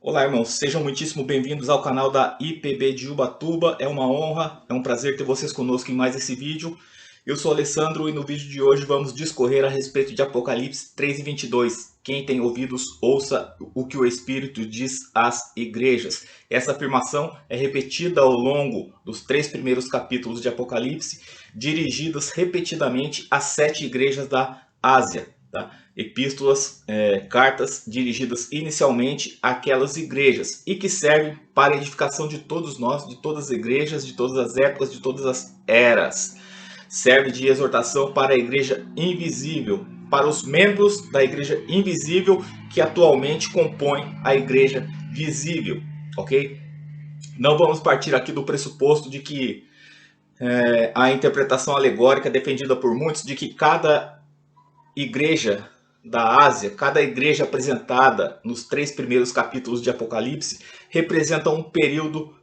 Olá, irmãos, sejam muitíssimo bem-vindos ao canal da IPB de Ubatuba. É uma honra, é um prazer ter vocês conosco em mais esse vídeo. Eu sou Alessandro e no vídeo de hoje vamos discorrer a respeito de Apocalipse 3:22. Quem tem ouvidos, ouça o que o Espírito diz às igrejas. Essa afirmação é repetida ao longo dos 3 primeiros capítulos de Apocalipse, dirigidas repetidamente às 7 igrejas da Ásia. Tá? Epístolas, cartas dirigidas inicialmente àquelas igrejas e que servem para a edificação de todos nós, de todas as igrejas, de todas as épocas, de todas as eras. Serve de exortação para a igreja invisível, para os membros da igreja invisível que atualmente compõem a igreja visível, ok? Não vamos partir aqui do pressuposto de que a interpretação alegórica defendida por muitos de que cada igreja da Ásia, cada igreja apresentada nos 3 primeiros capítulos de Apocalipse, representa um período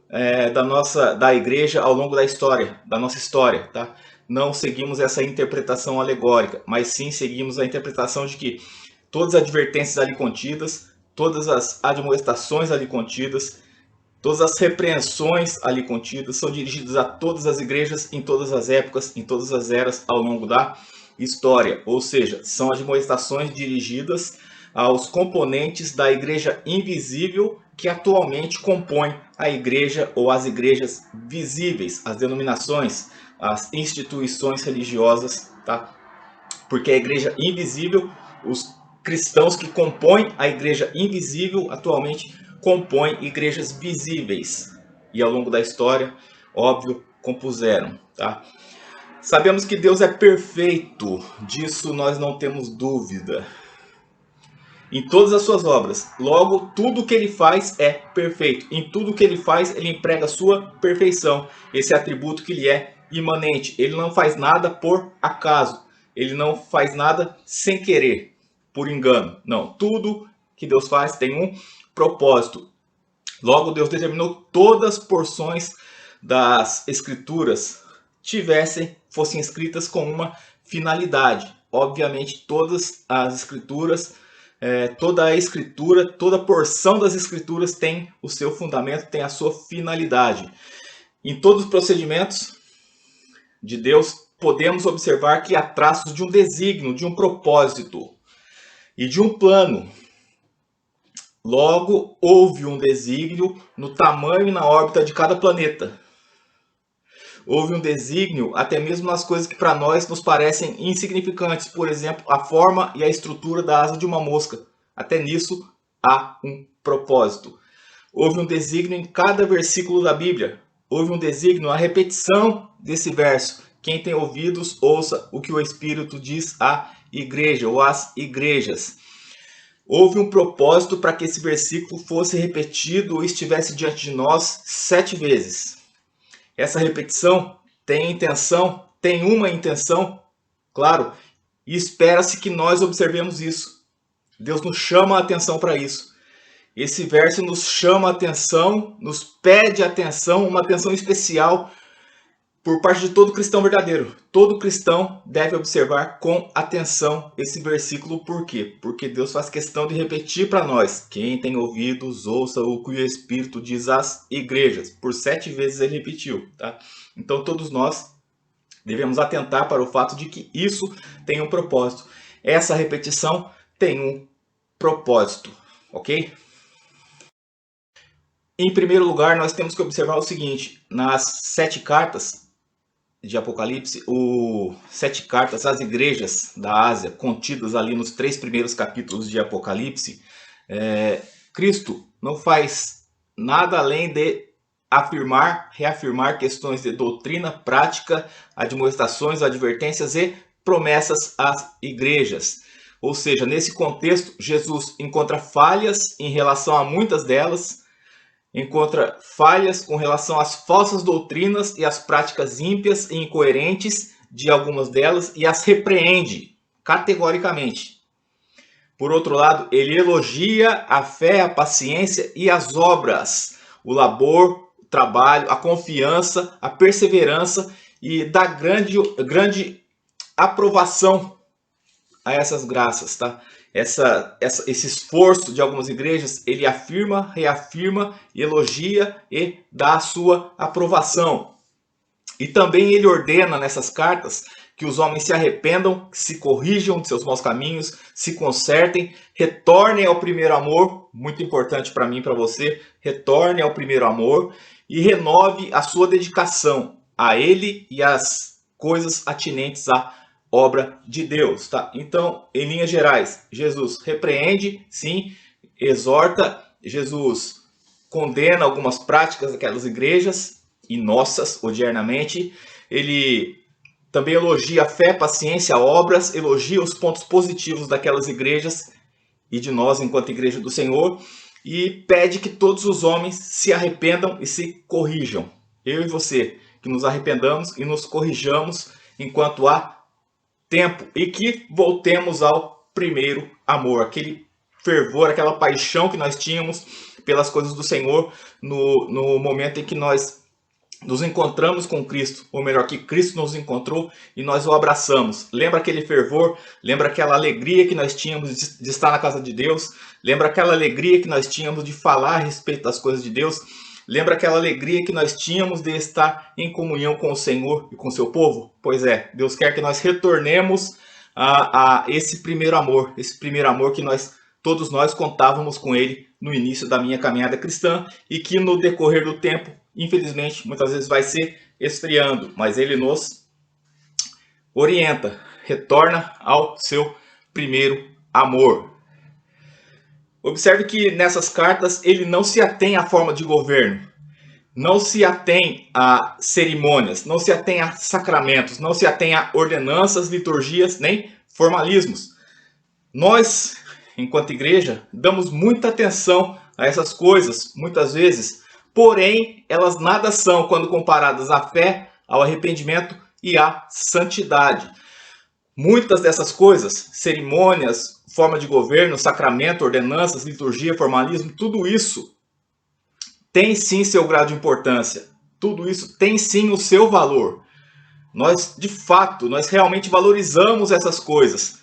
da igreja ao longo da história, da nossa história, tá? Não seguimos essa interpretação alegórica, mas sim seguimos a interpretação de que todas as advertências ali contidas, todas as admoestações ali contidas, todas as repreensões ali contidas são dirigidas a todas as igrejas, em todas as épocas, em todas as eras ao longo da história. Ou seja, são admoestações dirigidas aos componentes da igreja invisível que atualmente compõem a igreja ou as igrejas visíveis, as denominações, as instituições religiosas, tá? Porque a igreja invisível, os cristãos que compõem a igreja invisível atualmente compõem igrejas visíveis. E ao longo da história, óbvio, compuseram, tá? Sabemos que Deus é perfeito, disso nós não temos dúvida. Em todas as suas obras, logo, tudo que ele faz é perfeito. Em tudo que ele faz, ele emprega a sua perfeição. Esse atributo que lhe é imanente. Ele não faz nada por acaso. Ele não faz nada sem querer, por engano. Não, tudo que Deus faz tem um propósito. Logo, Deus determinou todas as porções das escrituras fossem escritas com uma finalidade. Obviamente, todas as escrituras, toda a escritura, toda porção das escrituras tem o seu fundamento, tem a sua finalidade. Em todos os procedimentos de Deus, podemos observar que há traços de um desígnio, de um propósito e de um plano. Logo, houve um desígnio no tamanho e na órbita de cada planeta. Houve um desígnio até mesmo nas coisas que para nós nos parecem insignificantes. Por exemplo, a forma e a estrutura da asa de uma mosca. Até nisso há um propósito. Houve um desígnio em cada versículo da Bíblia. Houve um desígnio, a repetição desse verso. Quem tem ouvidos, ouça o que o Espírito diz à igreja ou às igrejas. Houve um propósito para que esse versículo fosse repetido ou estivesse diante de nós 7 vezes. Essa repetição tem uma intenção, claro, e espera-se que nós observemos isso. Deus nos chama a atenção para isso. Esse verso nos chama a atenção, nos pede atenção, uma atenção especial por parte de todo cristão verdadeiro. Todo cristão deve observar com atenção esse versículo. Por quê? Porque Deus faz questão de repetir para nós. Quem tem ouvidos, ouça o que o Espírito diz às igrejas. Por 7 vezes ele repetiu, tá? Então todos nós devemos atentar para o fato de que isso tem um propósito. Essa repetição tem um propósito, ok? Em primeiro lugar, nós temos que observar o seguinte: nas 7 cartas de Apocalipse, 7 cartas às igrejas da Ásia, contidas ali nos 3 primeiros capítulos de Apocalipse, Cristo não faz nada além de reafirmar questões de doutrina, prática, admoestações, advertências e promessas às igrejas. Ou seja, nesse contexto, Jesus encontra falhas em relação a muitas delas, encontra falhas com relação às falsas doutrinas e às práticas ímpias e incoerentes de algumas delas e as repreende categoricamente. Por outro lado, ele elogia a fé, a paciência e as obras, o labor, o trabalho, a confiança, a perseverança e dá grande aprovação a essas graças, tá? Esse esforço de algumas igrejas, ele afirma, reafirma, elogia e dá a sua aprovação. E também ele ordena nessas cartas que os homens se arrependam, se corrijam de seus maus caminhos, se consertem, retornem ao primeiro amor, muito importante para mim e para você, retornem ao primeiro amor e renove a sua dedicação a ele e às coisas atinentes à obra de Deus, tá? Então, em linhas gerais, Jesus repreende, sim, exorta, Jesus condena algumas práticas daquelas igrejas e nossas, odiernamente. Ele também elogia a fé, paciência, obras, elogia os pontos positivos daquelas igrejas e de nós enquanto igreja do Senhor, e pede que todos os homens se arrependam e se corrijam. Eu e você, que nos arrependamos e nos corrijamos enquanto há tempo, e que voltemos ao primeiro amor, aquele fervor, aquela paixão que nós tínhamos pelas coisas do Senhor no momento em que nós nos encontramos com Cristo, ou melhor, que Cristo nos encontrou e nós o abraçamos. Lembra aquele fervor? Lembra aquela alegria que nós tínhamos de estar na casa de Deus? Lembra aquela alegria que nós tínhamos de falar a respeito das coisas de Deus? Lembra aquela alegria que nós tínhamos de estar em comunhão com o Senhor e com o seu povo? Pois é, Deus quer que nós retornemos a esse primeiro amor que todos nós contávamos com ele no início da minha caminhada cristã e que no decorrer do tempo, infelizmente, muitas vezes vai se esfriando, mas ele nos orienta, retorna ao seu primeiro amor. Observe que nessas cartas ele não se atém à forma de governo, não se atém a cerimônias, não se atém a sacramentos, não se atém a ordenanças, liturgias, nem formalismos. Nós, enquanto igreja, damos muita atenção a essas coisas, muitas vezes, porém, elas nada são quando comparadas à fé, ao arrependimento e à santidade. Muitas dessas coisas, cerimônias, forma de governo, sacramento, ordenanças, liturgia, formalismo, tudo isso tem sim seu grau de importância. Tudo isso tem sim o seu valor. Nós, de fato, nós realmente valorizamos essas coisas.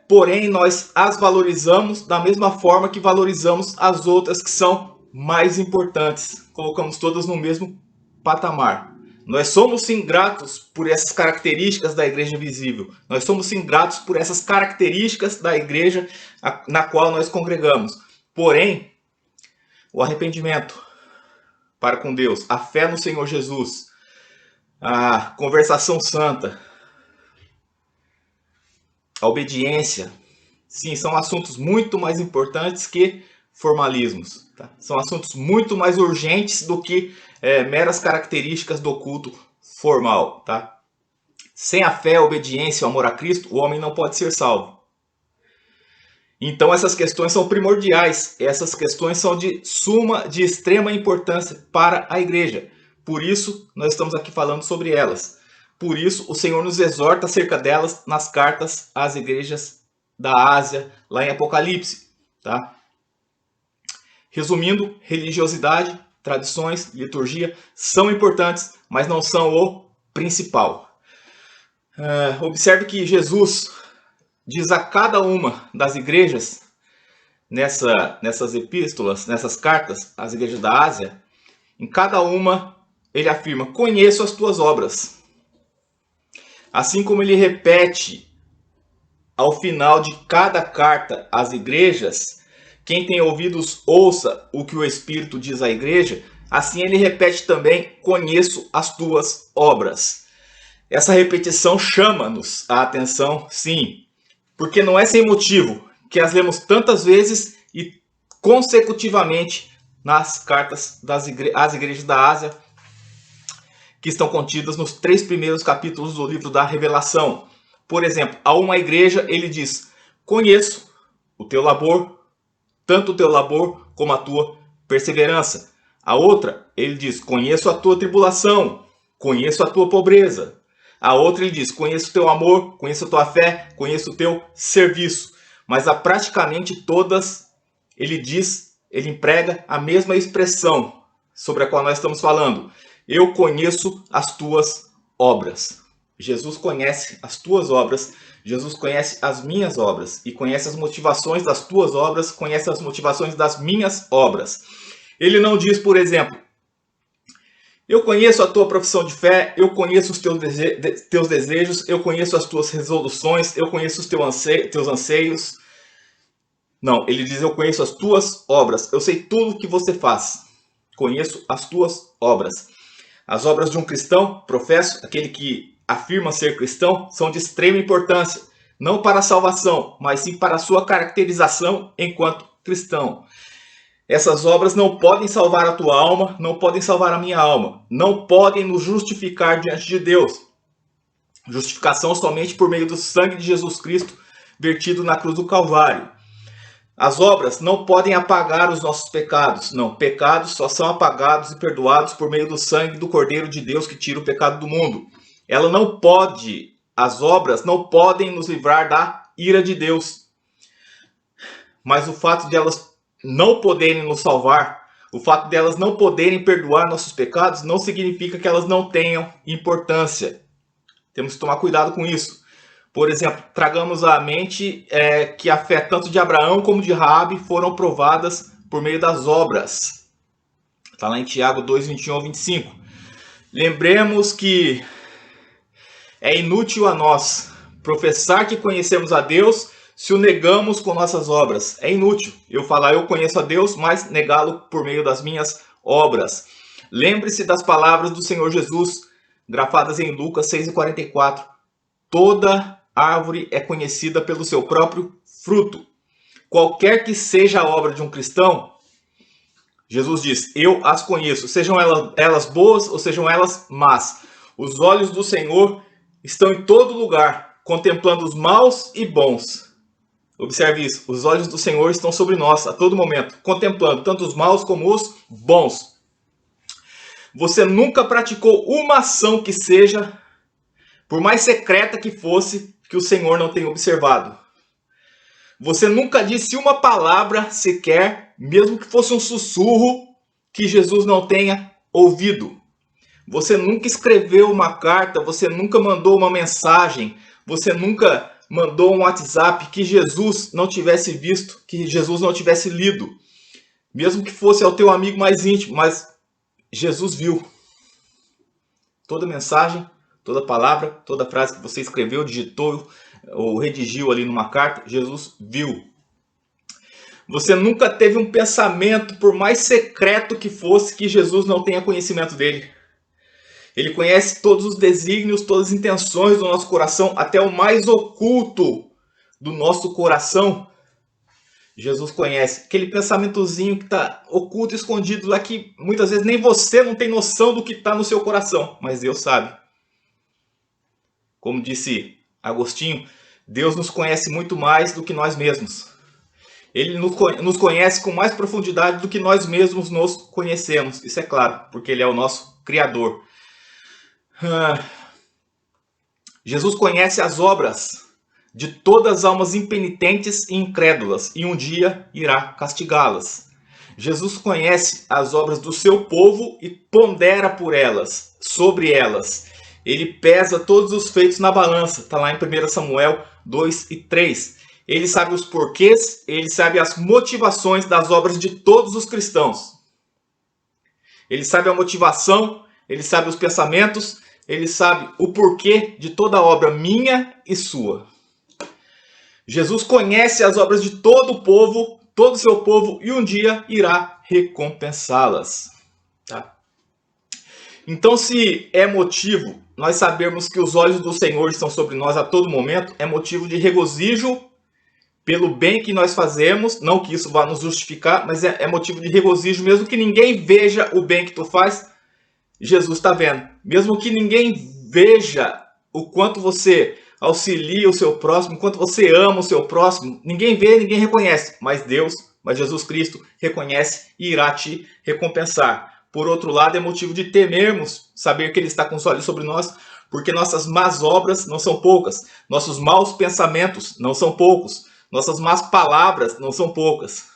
Porém, nós as valorizamos da mesma forma que valorizamos as outras que são mais importantes. Colocamos todas no mesmo patamar. Nós somos sim gratos por essas características da igreja visível. Nós somos sim gratos por essas características da igreja na qual nós congregamos. Porém, o arrependimento para com Deus, a fé no Senhor Jesus, a conversação santa, a obediência, sim, são assuntos muito mais importantes que formalismos. Tá? São assuntos muito mais urgentes do que meras características do culto formal. Tá? Sem a fé, a obediência e o amor a Cristo, o homem não pode ser salvo. Então essas questões são primordiais, essas questões são de extrema importância para a igreja. Por isso, nós estamos aqui falando sobre elas. Por isso, o Senhor nos exorta acerca delas nas cartas às igrejas da Ásia, lá em Apocalipse. Tá? Resumindo, religiosidade, tradições, liturgia são importantes, mas não são o principal. Observe que Jesus diz a cada uma das igrejas, nessas epístolas, nessas cartas às igrejas da Ásia, em cada uma ele afirma: conheço as tuas obras. Assim como ele repete ao final de cada carta às igrejas, quem tem ouvidos ouça o que o Espírito diz à igreja, assim ele repete também: conheço as tuas obras. Essa repetição chama-nos a atenção, sim, porque não é sem motivo que as lemos tantas vezes e consecutivamente nas cartas às igrejas da Ásia, que estão contidas nos 3 primeiros capítulos do livro da Revelação. Por exemplo, a uma igreja ele diz: conheço o teu labor, tanto o teu labor como a tua perseverança. A outra, ele diz: conheço a tua tribulação, conheço a tua pobreza. A outra ele diz: conheço o teu amor, conheço a tua fé, conheço o teu serviço. Mas a praticamente todas ele emprega a mesma expressão sobre a qual nós estamos falando: eu conheço as tuas obras. Jesus conhece as tuas obras, Jesus conhece as minhas obras e conhece as motivações das tuas obras, conhece as motivações das minhas obras. Ele não diz, por exemplo, eu conheço a tua profissão de fé, eu conheço os teus desejos, eu conheço as tuas resoluções, eu conheço os teus anseios. Não, ele diz, eu conheço as tuas obras, eu sei tudo que você faz, conheço as tuas obras. As obras de um cristão, professo, aquele que afirma ser cristão, são de extrema importância, não para a salvação, mas sim para a sua caracterização enquanto cristão. Essas obras não podem salvar a tua alma, não podem salvar a minha alma, não podem nos justificar diante de Deus. Justificação somente por meio do sangue de Jesus Cristo vertido na cruz do Calvário. As obras não podem apagar os nossos pecados. Não, pecados só são apagados e perdoados por meio do sangue do Cordeiro de Deus que tira o pecado do mundo. As obras não podem nos livrar da ira de Deus. Mas o fato de elas não poderem nos salvar, o fato de elas não poderem perdoar nossos pecados, não significa que elas não tenham importância. Temos que tomar cuidado com isso. Por exemplo, tragamos à mente que a fé tanto de Abraão como de Raabe foram provadas por meio das obras. Está lá em Tiago 2, 21 ao 25. Lembremos que é inútil a nós professar que conhecemos a Deus se o negamos com nossas obras. É inútil eu falar eu conheço a Deus, mas negá-lo por meio das minhas obras. Lembre-se das palavras do Senhor Jesus, grafadas em Lucas 6,44. Toda árvore é conhecida pelo seu próprio fruto. Qualquer que seja a obra de um cristão, Jesus diz, eu as conheço, sejam elas boas ou sejam elas más. Os olhos do Senhor estão em todo lugar, contemplando os maus e bons. Observe isso, os olhos do Senhor estão sobre nós a todo momento, contemplando tanto os maus como os bons. Você nunca praticou uma ação que seja, por mais secreta que fosse, que o Senhor não tenha observado. Você nunca disse uma palavra sequer, mesmo que fosse um sussurro, que Jesus não tenha ouvido. Você nunca escreveu uma carta, você nunca mandou uma mensagem, você nunca mandou um WhatsApp que Jesus não tivesse visto, que Jesus não tivesse lido. Mesmo que fosse ao teu amigo mais íntimo, mas Jesus viu. Toda mensagem, toda palavra, toda frase que você escreveu, digitou ou redigiu ali numa carta, Jesus viu. Você nunca teve um pensamento, por mais secreto que fosse, que Jesus não tenha conhecimento dele. Ele conhece todos os desígnios, todas as intenções do nosso coração, até o mais oculto do nosso coração. Jesus conhece. Aquele pensamentozinho que está oculto, escondido lá, que muitas vezes nem você não tem noção do que está no seu coração, mas Deus sabe. Como disse Agostinho, Deus nos conhece muito mais do que nós mesmos. Ele nos conhece com mais profundidade do que nós mesmos nos conhecemos. Isso é claro, porque Ele é o nosso Criador. Jesus conhece as obras de todas as almas impenitentes e incrédulas, e um dia irá castigá-las. Jesus conhece as obras do seu povo e pondera por elas, sobre elas. Ele pesa todos os feitos na balança. Está lá em 1 Samuel 2 e 3. Ele sabe os porquês, ele sabe as motivações das obras de todos os cristãos. Ele sabe a motivação, ele sabe os pensamentos, ele sabe o porquê de toda obra minha e sua. Jesus conhece as obras de todo o povo, todo o seu povo, e um dia irá recompensá-las. Tá? Então, se é motivo nós sabermos que os olhos do Senhor estão sobre nós a todo momento, é motivo de regozijo pelo bem que nós fazemos, não que isso vá nos justificar, mas é motivo de regozijo, mesmo que ninguém veja o bem que tu faz, Jesus está vendo. Mesmo que ninguém veja o quanto você auxilia o seu próximo, o quanto você ama o seu próximo, ninguém vê, ninguém reconhece, mas Deus, mas Jesus Cristo reconhece e irá te recompensar. Por outro lado, é motivo de temermos saber que Ele está com os olhos sobre nós, porque nossas más obras não são poucas, nossos maus pensamentos não são poucos, nossas más palavras não são poucas.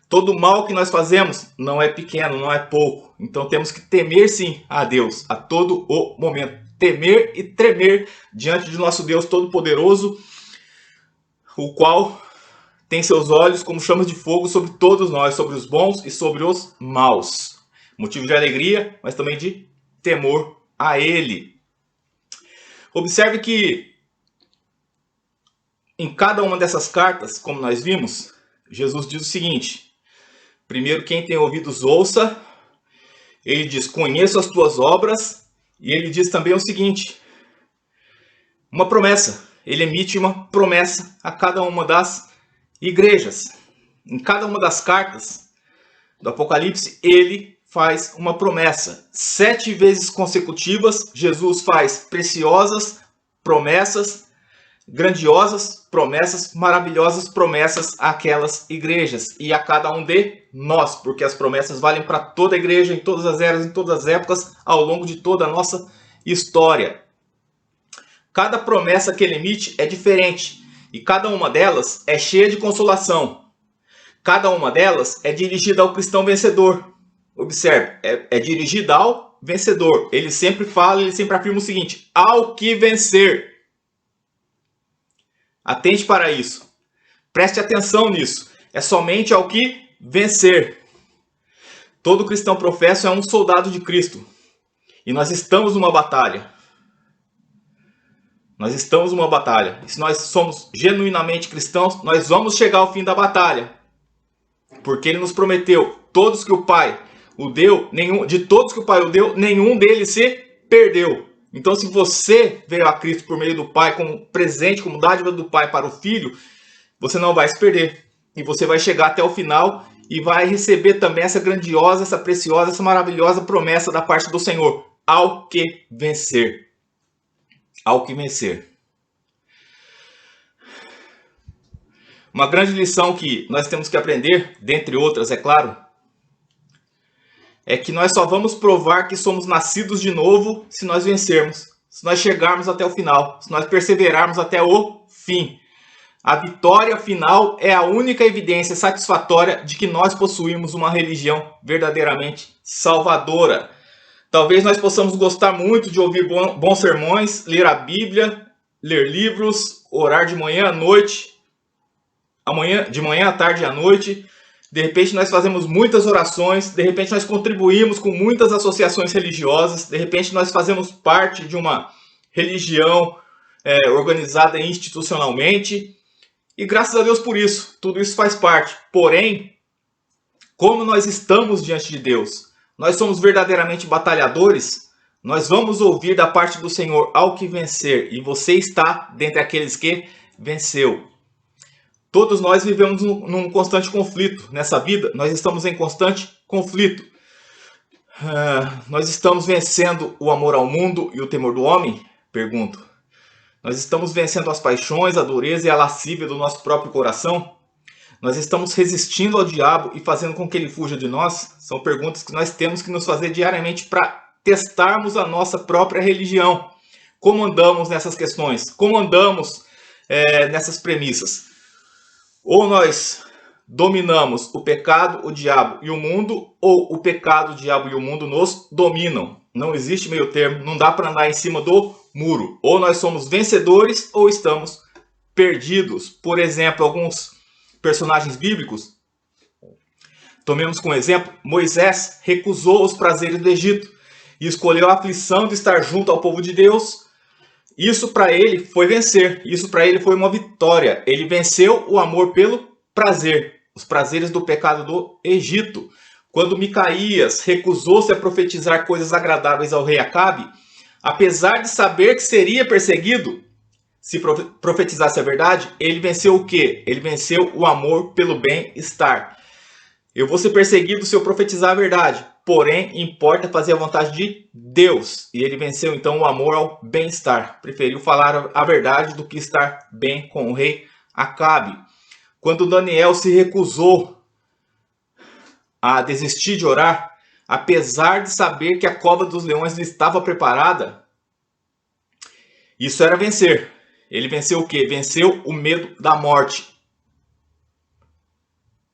Todo o mal que nós fazemos não é pequeno, não é pouco. Então temos que temer sim a Deus a todo o momento. temer e tremer diante de nosso Deus Todo-Poderoso, o qual tem seus olhos como chamas de fogo sobre todos nós, sobre os bons e sobre os maus. Motivo de alegria, mas também de temor a Ele. Observe que em cada uma dessas cartas, como nós vimos, Jesus diz o seguinte: primeiro, quem tem ouvidos ouça. Ele diz, conheço as tuas obras. E ele diz também o seguinte, uma promessa. Ele emite uma promessa a cada uma das igrejas. Em cada uma das cartas do Apocalipse, ele faz uma promessa. 7 vezes consecutivas, Jesus faz preciosas promessas, grandiosas promessas, maravilhosas promessas àquelas igrejas e a cada um de nós, porque as promessas valem para toda a igreja, em todas as eras, em todas as épocas, ao longo de toda a nossa história. Cada promessa que ele emite é diferente e cada uma delas é cheia de consolação. Cada uma delas é dirigida ao cristão vencedor. Observe, é dirigida ao vencedor. Ele sempre fala, ele sempre afirma o seguinte, ao que vencer. Atente para isso. Preste atenção nisso. É somente ao que vencer. Todo cristão professo é um soldado de Cristo. E nós estamos numa batalha. Nós estamos numa batalha. E se nós somos genuinamente cristãos, nós vamos chegar ao fim da batalha. Porque ele nos prometeu, todos que o Pai o deu, de todos que o Pai o deu, nenhum deles se perdeu. Então, se você veio a Cristo por meio do Pai, como presente, como dádiva do Pai para o Filho, você não vai se perder. E você vai chegar até o final e vai receber também essa grandiosa, essa preciosa, essa maravilhosa promessa da parte do Senhor. Ao que vencer. Ao que vencer. Uma grande lição que nós temos que aprender, dentre outras, é claro, é que nós só vamos provar que somos nascidos de novo se nós vencermos, se nós chegarmos até o final, se nós perseverarmos até o fim. A vitória final é a única evidência satisfatória de que nós possuímos uma religião verdadeiramente salvadora. Talvez nós possamos gostar muito de ouvir bons sermões, ler a Bíblia, ler livros, orar de manhã à noite, de manhã à tarde e à noite. De repente nós fazemos muitas orações, de repente nós contribuímos com muitas associações religiosas, de repente nós fazemos parte de uma religião organizada institucionalmente, e graças a Deus por isso, tudo isso faz parte. Porém, como nós estamos diante de Deus, nós somos verdadeiramente batalhadores, nós vamos ouvir da parte do Senhor ao que vencer, e você está dentre aqueles que venceu. Todos nós vivemos num constante conflito nessa vida. Nós estamos em constante conflito. Nós estamos vencendo o amor ao mundo e o temor do homem? Pergunto. Nós estamos vencendo as paixões, a dureza e a lascívia do nosso próprio coração? Nós estamos resistindo ao diabo e fazendo com que ele fuja de nós? São perguntas que nós temos que nos fazer diariamente para testarmos a nossa própria religião. Como andamos nessas questões? Como andamos nessas premissas? Ou nós dominamos o pecado, o diabo e o mundo, ou o pecado, o diabo e o mundo nos dominam. Não existe meio termo, não dá para andar em cima do muro. Ou nós somos vencedores ou estamos perdidos. Por exemplo, alguns personagens bíblicos. Tomemos como exemplo, Moisés recusou os prazeres do Egito e escolheu a aflição de estar junto ao povo de Deus. Isso para ele foi vencer, isso para ele foi uma vitória. Ele venceu o amor pelo prazer, os prazeres do pecado do Egito. Quando Micaías recusou-se a profetizar coisas agradáveis ao rei Acabe, apesar de saber que seria perseguido, se profetizasse a verdade, ele venceu o quê? Ele venceu o amor pelo bem-estar. Eu vou ser perseguido se eu profetizar a verdade. Porém, importa fazer a vontade de Deus. E ele venceu, então, o amor ao bem-estar. Preferiu falar a verdade do que estar bem com o rei Acabe. Quando Daniel se recusou a desistir de orar, apesar de saber que a cova dos leões lhe estava preparada, isso era vencer. Ele venceu o quê? Venceu o medo da morte.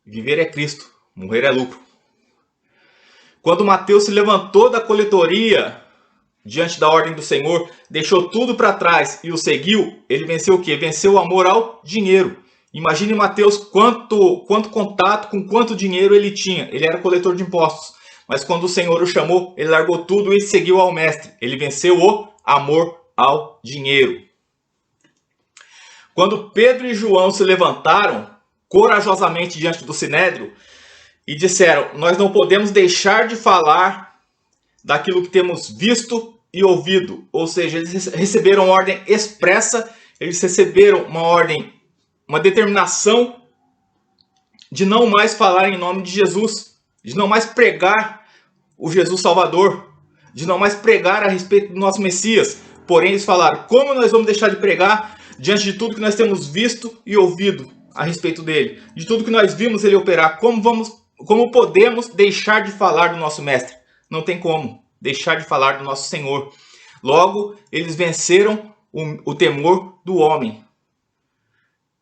Viver é Cristo, morrer é lucro. Quando Mateus se levantou da coletoria diante da ordem do Senhor, deixou tudo para trás e o seguiu, ele venceu o quê? Venceu o amor ao dinheiro. Imagine Mateus quanto contato, com quanto dinheiro ele tinha. Ele era coletor de impostos. Mas quando o Senhor o chamou, ele largou tudo e seguiu ao mestre. Ele venceu o amor ao dinheiro. Quando Pedro e João se levantaram corajosamente diante do Sinédrio e disseram: nós não podemos deixar de falar daquilo que temos visto e ouvido. Ou seja, eles receberam ordem expressa, eles receberam uma ordem, uma determinação de não mais falar em nome de Jesus, de não mais pregar o Jesus Salvador, de não mais pregar a respeito do nosso Messias. Porém, eles falaram: como nós vamos deixar de pregar diante de tudo que nós temos visto e ouvido a respeito dele? De tudo que nós vimos ele operar, como podemos deixar de falar do nosso Mestre? Não tem como deixar de falar do nosso Senhor. Logo, eles venceram o temor do homem.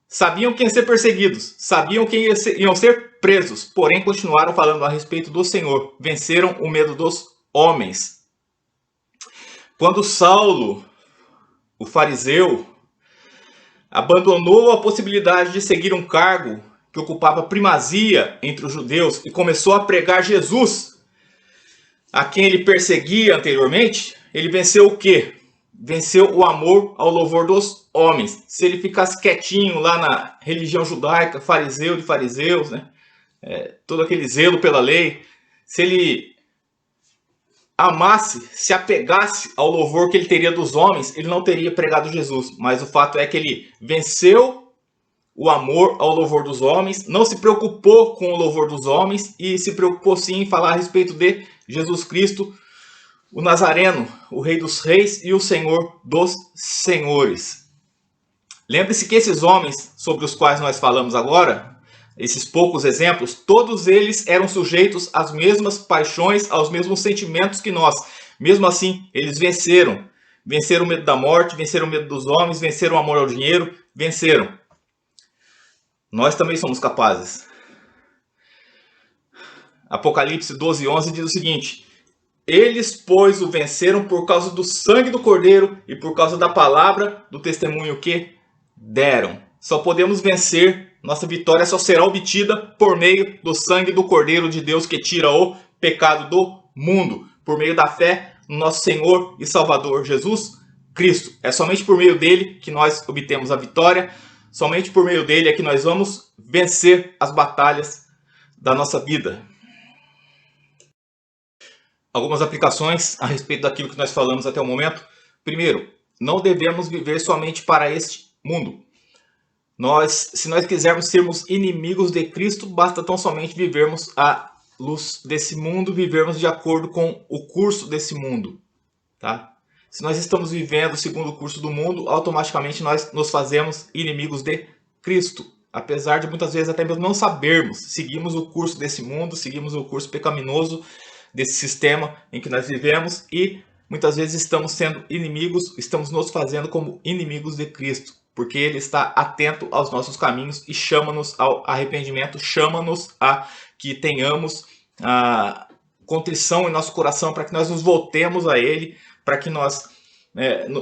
Sabiam que iam ser perseguidos, sabiam que iam ser presos, porém continuaram falando a respeito do Senhor. Venceram o medo dos homens. Quando Saulo, o fariseu, abandonou a possibilidade de seguir um cargo que ocupava primazia entre os judeus e começou a pregar Jesus, a quem ele perseguia anteriormente, ele venceu o quê? Venceu o amor ao louvor dos homens. Se ele ficasse quietinho lá na religião judaica, fariseu de fariseus, né? Todo aquele zelo pela lei, se ele amasse, se apegasse ao louvor que ele teria dos homens, ele não teria pregado Jesus. Mas o fato é que ele venceu o amor ao louvor dos homens, não se preocupou com o louvor dos homens e se preocupou sim em falar a respeito de Jesus Cristo, o Nazareno, o Rei dos Reis e o Senhor dos Senhores. Lembre-se que esses homens sobre os quais nós falamos agora, esses poucos exemplos, todos eles eram sujeitos às mesmas paixões, aos mesmos sentimentos que nós. Mesmo assim, eles venceram. Venceram o medo da morte, venceram o medo dos homens, venceram o amor ao dinheiro, venceram. Nós também somos capazes. Apocalipse 12:11 diz o seguinte: eles, pois, o venceram por causa do sangue do Cordeiro e por causa da palavra do testemunho que deram. Só podemos vencer, nossa vitória só será obtida por meio do sangue do Cordeiro de Deus que tira o pecado do mundo, por meio da fé no nosso Senhor e Salvador Jesus Cristo. É somente por meio dele que nós obtemos a vitória, somente por meio dele é que nós vamos vencer as batalhas da nossa vida. Algumas aplicações a respeito daquilo que nós falamos até o momento. Primeiro, não devemos viver somente para este mundo. Se nós quisermos sermos inimigos de Cristo, basta tão somente vivermos à luz desse mundo, vivermos de acordo com o curso desse mundo. Tá? Se nós estamos vivendo segundo o curso do mundo, automaticamente nós nos fazemos inimigos de Cristo. Apesar de muitas vezes até mesmo não sabermos, seguimos o curso desse mundo, seguimos o curso pecaminoso desse sistema em que nós vivemos e muitas vezes estamos sendo inimigos, estamos nos fazendo como inimigos de Cristo, porque Ele está atento aos nossos caminhos e chama-nos ao arrependimento, chama-nos a que tenhamos a contrição em nosso coração para que nós nos voltemos a Ele, para que nós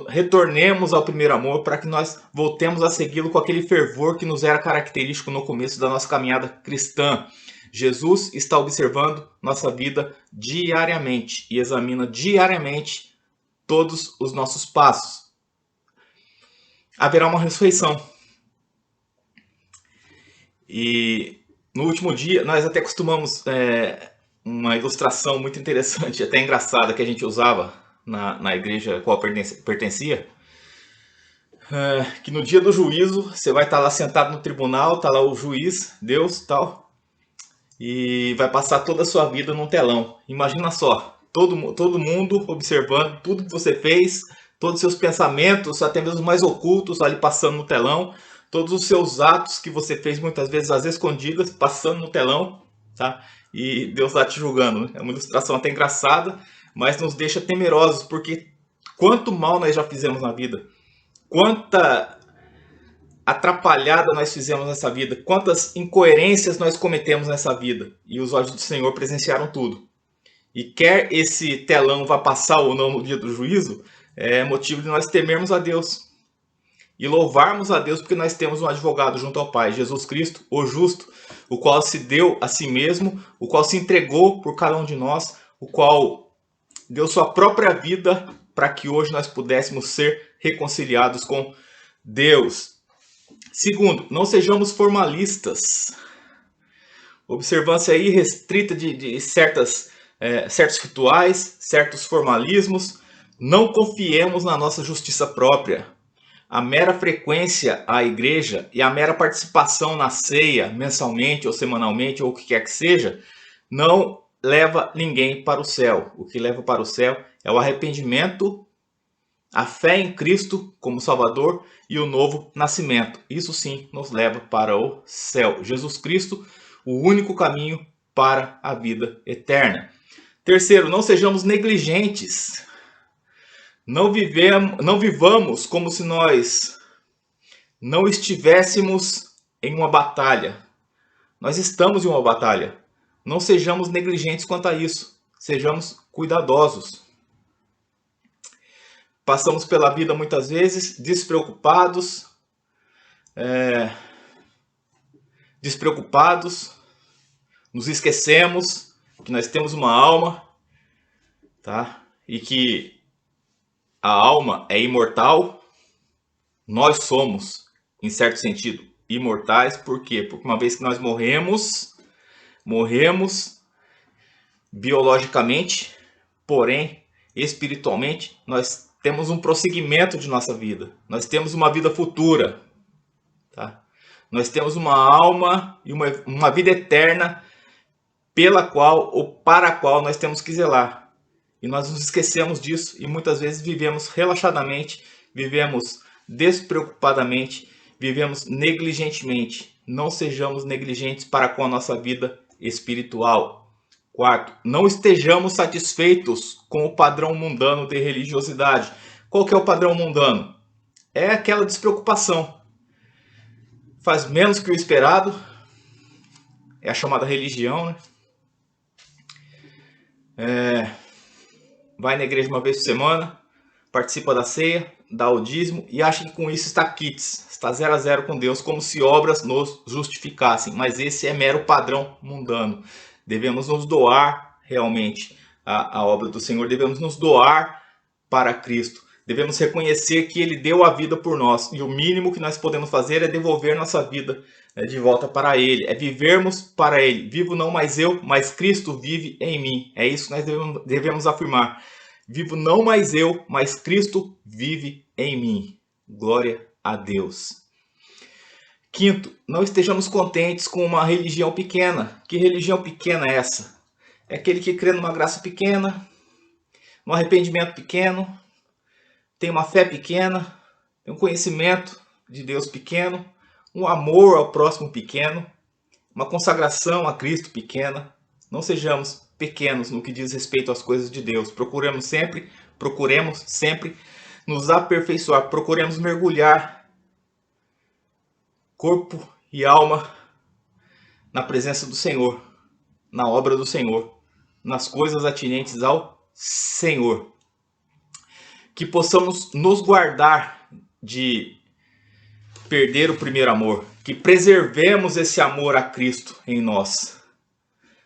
retornemos ao primeiro amor, para que nós voltemos a segui-lo com aquele fervor que nos era característico no começo da nossa caminhada cristã. Jesus está observando nossa vida diariamente e examina diariamente todos os nossos passos. Haverá uma ressurreição. E no último dia, nós até costumamos uma ilustração muito interessante, até engraçada, que a gente usava na igreja a qual pertencia, que no dia do juízo, você vai estar lá sentado no tribunal, está lá o juiz, Deus, tal, e vai passar toda a sua vida num telão. Imagina só, todo mundo observando tudo que você fez, todos os seus pensamentos, até mesmo mais ocultos, ali passando no telão, todos os seus atos que você fez muitas vezes às escondidas, passando no telão, tá? E Deus está te julgando. É uma ilustração até engraçada, mas nos deixa temerosos, porque quanto mal nós já fizemos na vida, quanta atrapalhada nós fizemos nessa vida, quantas incoerências nós cometemos nessa vida, e os olhos do Senhor presenciaram tudo. E quer esse telão vá passar ou não no dia do juízo, é motivo de nós temermos a Deus e louvarmos a Deus porque nós temos um advogado junto ao Pai, Jesus Cristo, o justo, o qual se deu a si mesmo, o qual se entregou por cada um de nós, o qual deu sua própria vida para que hoje nós pudéssemos ser reconciliados com Deus. Segundo, não sejamos formalistas. Observância irrestrita de certos rituais, certos formalismos. Não confiemos na nossa justiça própria. A mera frequência à igreja e a mera participação na ceia, mensalmente ou semanalmente, ou o que quer que seja, não leva ninguém para o céu. O que leva para o céu é o arrependimento, a fé em Cristo como Salvador e o novo nascimento. Isso sim nos leva para o céu. Jesus Cristo, o único caminho para a vida eterna. Terceiro, não sejamos negligentes. Não vivamos como se nós não estivéssemos em uma batalha. Nós estamos em uma batalha. Não sejamos negligentes quanto a isso. Sejamos cuidadosos. Passamos pela vida muitas vezes despreocupados, nos esquecemos que nós temos uma alma, tá? E que a alma é imortal. Nós somos, em certo sentido, imortais. Por quê? Porque uma vez que nós morremos biologicamente, porém, espiritualmente, nós temos um prosseguimento de nossa vida. Nós temos uma vida futura, tá? Nós temos uma alma e uma vida eterna pela qual ou para a qual nós temos que zelar. E nós nos esquecemos disso e muitas vezes vivemos relaxadamente, vivemos despreocupadamente, vivemos negligentemente. Não sejamos negligentes para com a nossa vida espiritual. Quarto, não estejamos satisfeitos com o padrão mundano de religiosidade. Qual que é o padrão mundano? É aquela despreocupação. Faz menos que o esperado. É a chamada religião, né? Vai na igreja uma vez por semana, participa da ceia, dá o dízimo e acha que com isso está quites, está 0 a 0 com Deus, como se obras nos justificassem. Mas esse é mero padrão mundano. Devemos nos doar realmente à obra do Senhor, devemos nos doar para Cristo. Devemos reconhecer que Ele deu a vida por nós e o mínimo que nós podemos fazer é devolver nossa vida de volta para Ele, é vivermos para Ele. Vivo não mais eu, mas Cristo vive em mim. É isso que nós devemos afirmar. Vivo não mais eu, mas Cristo vive em mim. Glória a Deus. Quinto, não estejamos contentes com uma religião pequena. Que religião pequena é essa? É aquele que crê numa graça pequena, num arrependimento pequeno, tem uma fé pequena, tem um conhecimento de Deus pequeno, um amor ao próximo pequeno, uma consagração a Cristo pequena. Não sejamos pequenos no que diz respeito às coisas de Deus. Procuremos sempre nos aperfeiçoar, procuremos mergulhar corpo e alma na presença do Senhor, na obra do Senhor, nas coisas atinentes ao Senhor. Que possamos nos guardar de perder o primeiro amor, que preservemos esse amor a Cristo em nós,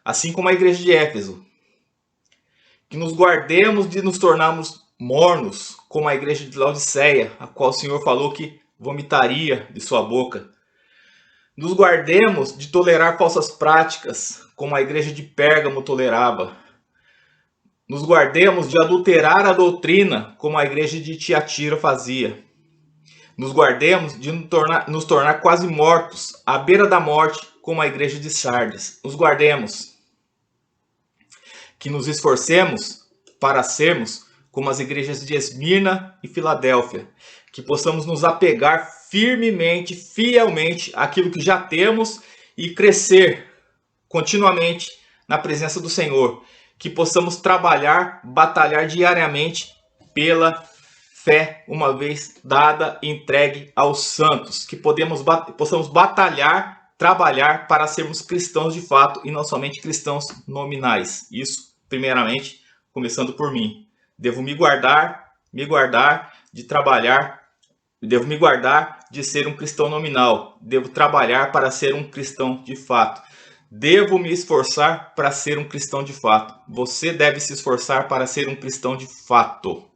assim como a igreja de Éfeso. Que nos guardemos de nos tornarmos mornos, como a igreja de Laodiceia, a qual o Senhor falou que vomitaria de sua boca. Nos guardemos de tolerar falsas práticas, como a igreja de Pérgamo tolerava. Nos guardemos de adulterar a doutrina, como a igreja de Tiatira fazia. Nos guardemos de nos tornar quase mortos, à beira da morte, como a igreja de Sardes. Nos guardemos. Que nos esforcemos para sermos como as igrejas de Esmirna e Filadélfia. Que possamos nos apegar firmemente, fielmente àquilo que já temos e crescer continuamente na presença do Senhor. Que possamos trabalhar, batalhar diariamente pela fé, uma vez dada e entregue aos santos. Que possamos batalhar, trabalhar para sermos cristãos de fato e não somente cristãos nominais. Isso primeiramente, começando por mim. Devo me guardar de trabalhar, devo me guardar de ser um cristão nominal. Devo trabalhar para ser um cristão de fato. Devo me esforçar para ser um cristão de fato. Você deve se esforçar para ser um cristão de fato.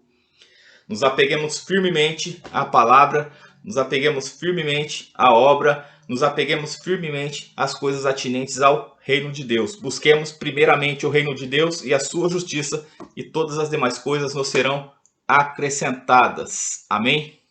Nos apeguemos firmemente à palavra, nos apeguemos firmemente à obra, nos apeguemos firmemente às coisas atinentes ao reino de Deus. Busquemos primeiramente o reino de Deus e a sua justiça, e todas as demais coisas nos serão acrescentadas. Amém?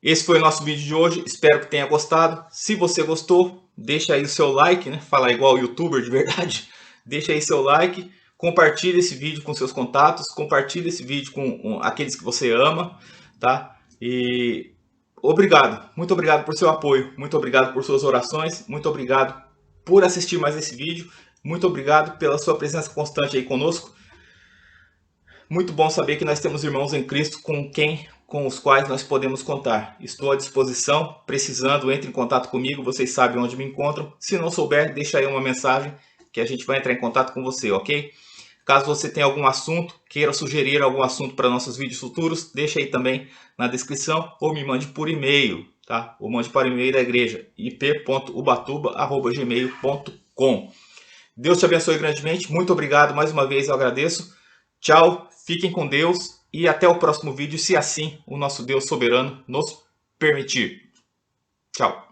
Esse foi o nosso vídeo de hoje, espero que tenha gostado. Se você gostou, deixa aí o seu like, né? Fala igual youtuber de verdade. Deixa aí seu like, compartilhe esse vídeo com seus contatos, compartilhe esse vídeo com aqueles que você ama, tá? E obrigado, muito obrigado por seu apoio, muito obrigado por suas orações, muito obrigado por assistir mais esse vídeo, muito obrigado pela sua presença constante aí conosco. Muito bom saber que nós temos irmãos em Cristo com os quais nós podemos contar. Estou à disposição, precisando, entre em contato comigo, vocês sabem onde me encontram. Se não souber, deixa aí uma mensagem que a gente vai entrar em contato com você, ok? Caso você tenha algum assunto, queira sugerir algum assunto para nossos vídeos futuros, deixa aí também na descrição ou me mande por e-mail, tá? Ou mande para o e-mail da igreja, ip.ubatuba@gmail.com. Deus te abençoe grandemente, muito obrigado mais uma vez, eu agradeço. Tchau, fiquem com Deus e até o próximo vídeo, se assim o nosso Deus soberano nos permitir. Tchau.